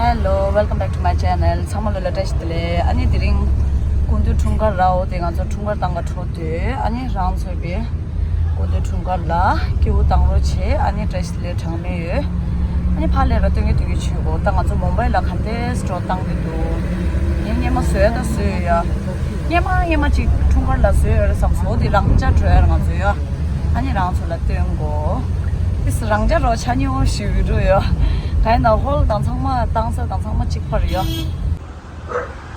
Hello, welcome back to my channel. Samalo latest le ani diring kundu thungar rao denga so thungar tanga thode ani ram sobe kundu thungar la kyu tangro che ani test le thangme ye ani phale ra tengi tengi chugo tanga so Mumbai la khande store tang de do nyema soya da soya nyema chi thungar la soya sam so di rangja troya nga so ya ani rang so la tengo is rangja ro chanyo shiru yo kind of hold down some chick for you.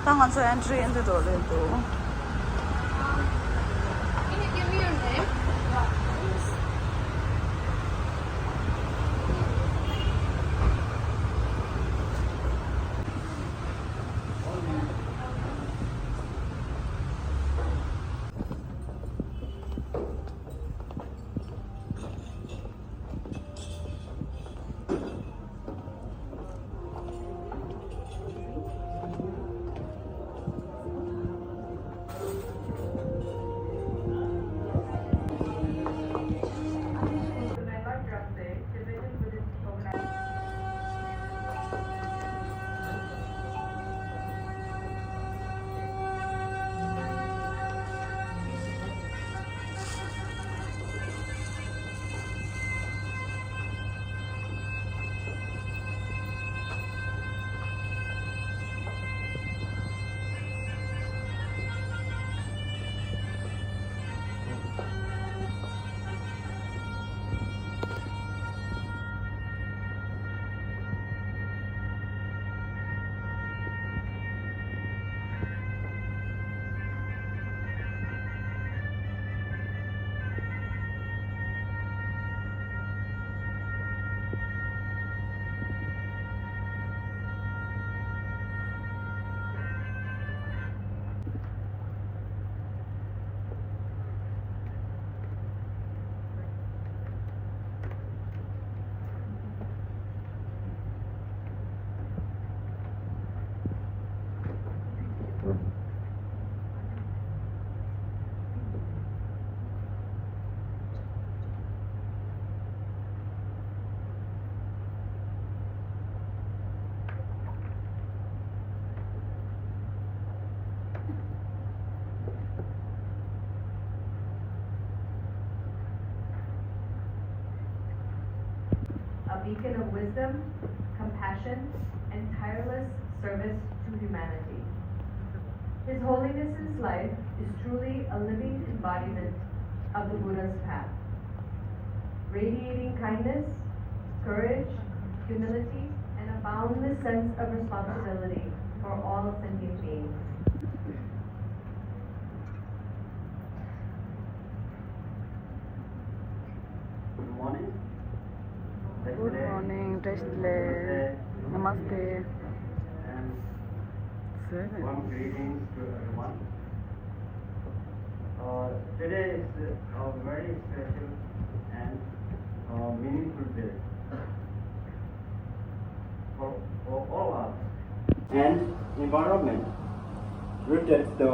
Entry into the door. Can you give me your name? A beacon of wisdom, compassion, and tireless service to humanity. His Holiness's life is truly a living embodiment of the Buddha's path, radiating kindness, courage, humility, and a boundless sense of responsibility for all sentient beings. Good morning. Good morning, Testle. Namaste. And warm greetings to everyone. Today is a very special and meaningful day for all of us. And environment rooted the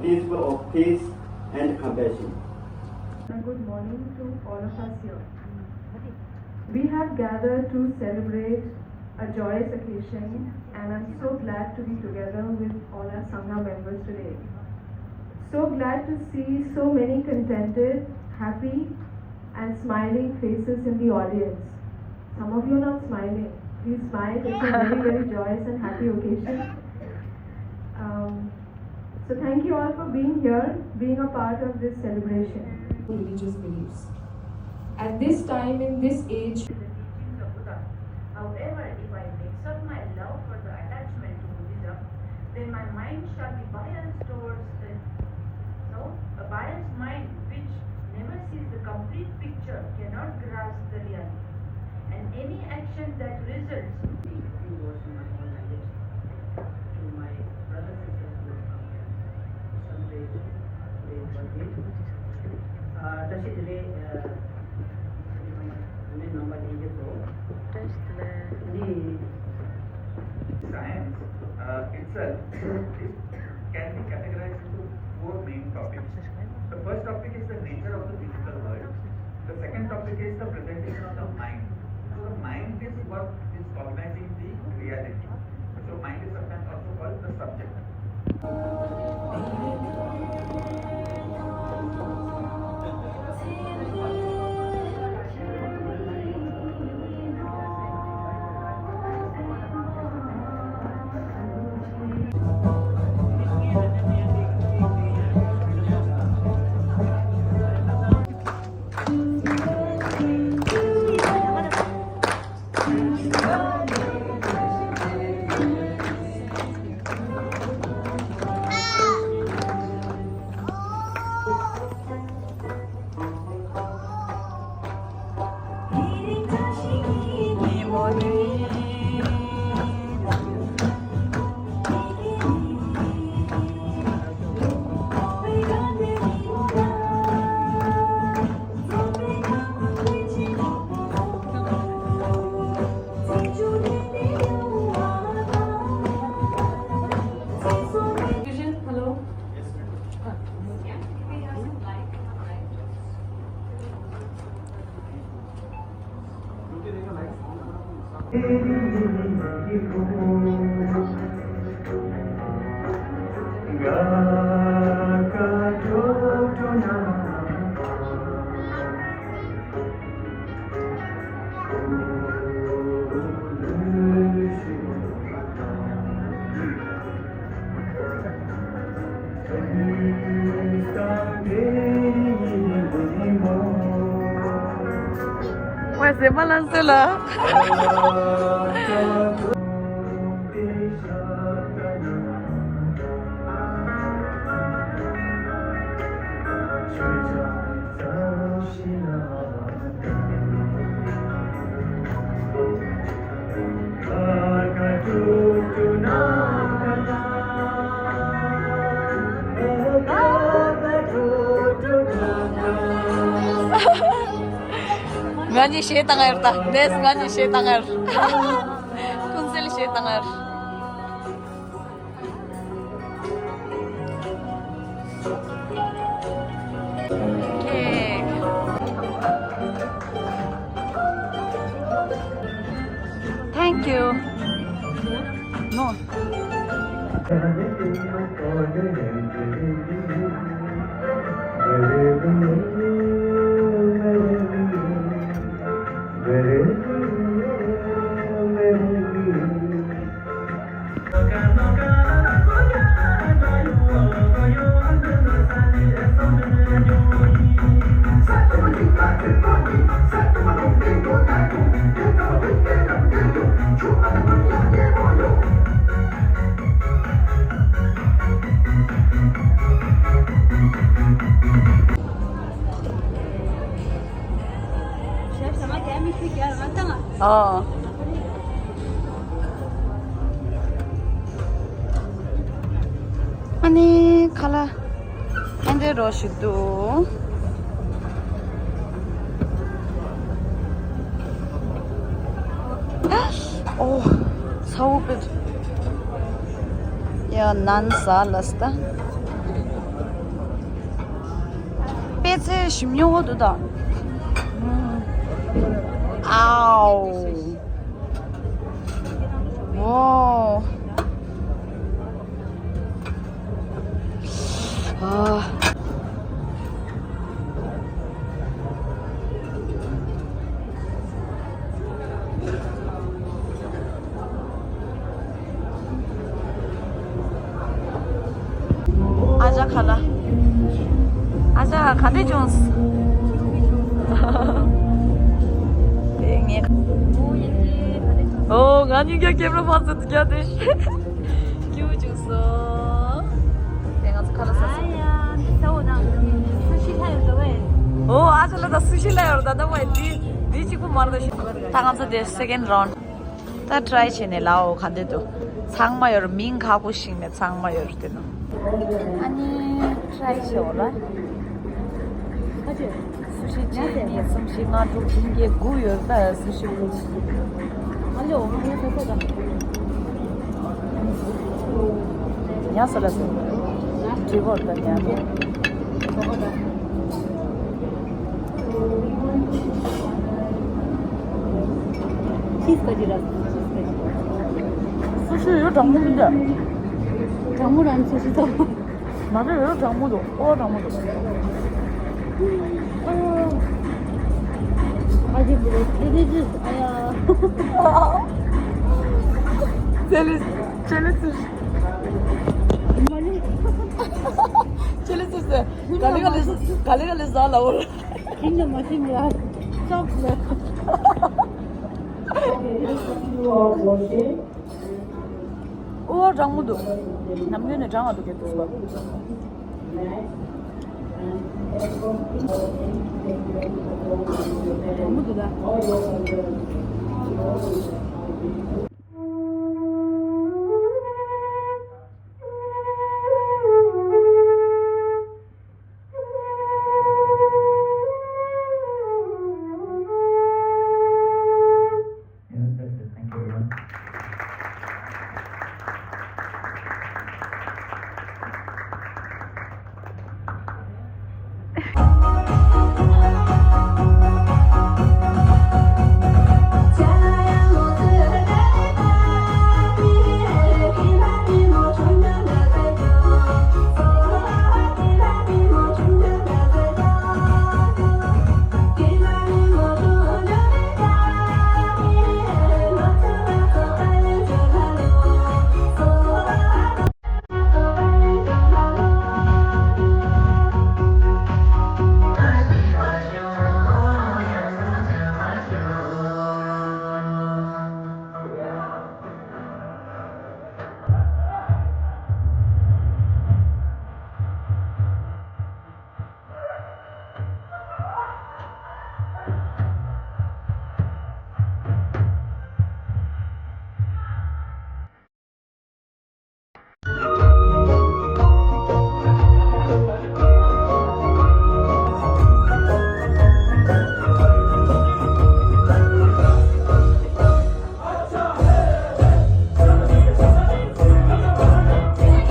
principle of peace and compassion. And good morning to all of us here. We have gathered to celebrate a joyous occasion, and I'm so glad to be together with all our Sangha members today. So glad to see so many contented, happy, and smiling faces in the audience. Some of you are not smiling. Please smile. It's a very, very joyous and happy occasion. So thank you all for being here, being a part of this celebration. Religious beliefs. At this time, in this age, the teachings of Buddha. However, if I mix up my love for the attachment to Buddhism, then my mind shall be biased towards it. So, a biased mind which never sees the complete picture cannot grasp the reality. And any action that results in a few words in my own language to my brothers and sisters who have come here. Celebrate today's birthday. Today, number 8 years old. The science itself can be categorized into 4 main topics. The first topic is the nature of the physical world. The second topic is the presentation of the mind. So the mind is what is cognizing the reality. Ouais, c'est malin cela. Ngani şey tangar ta. Des ngani şey tangar. Kunsel şey tangar. Cake. Thank you. No. 아니 칼라 근데 러시도 오 사오빛 야 난살라스다 배제 16호도다 아우 와 아. 아자 칼라. 아자 간대 존스. 땡이. 오, 아니 개로 봤어. 어떻게 기분 좋았어. 내가 칼라 Oh, actually, the sushi layer. That way, this you could manage. 당하면서 the second round. 다 try chine lao 간대도 상마열 민 가고 싶네 상마열 때는. 아니 try 쇼라. 하지. 수시 찌니 something 좀 긴게 구요 봐 수시 그렇지. 아니 오늘 해보자. 야설았어. 즐거웠다냐. 먹어다. 치즈까지라. 수시 이거 장무인데. 장무를 안 쓰시다. 맞아요, 이거 장무도. 장무도. 아직 뭐 젤리즈 아야. 젤리스. 많이. 젤리스. 갈리갈리 살라 올. 진짜 맛있냐. 짭네. 우와 장무도 남편의 장아도 개뿔 장무도다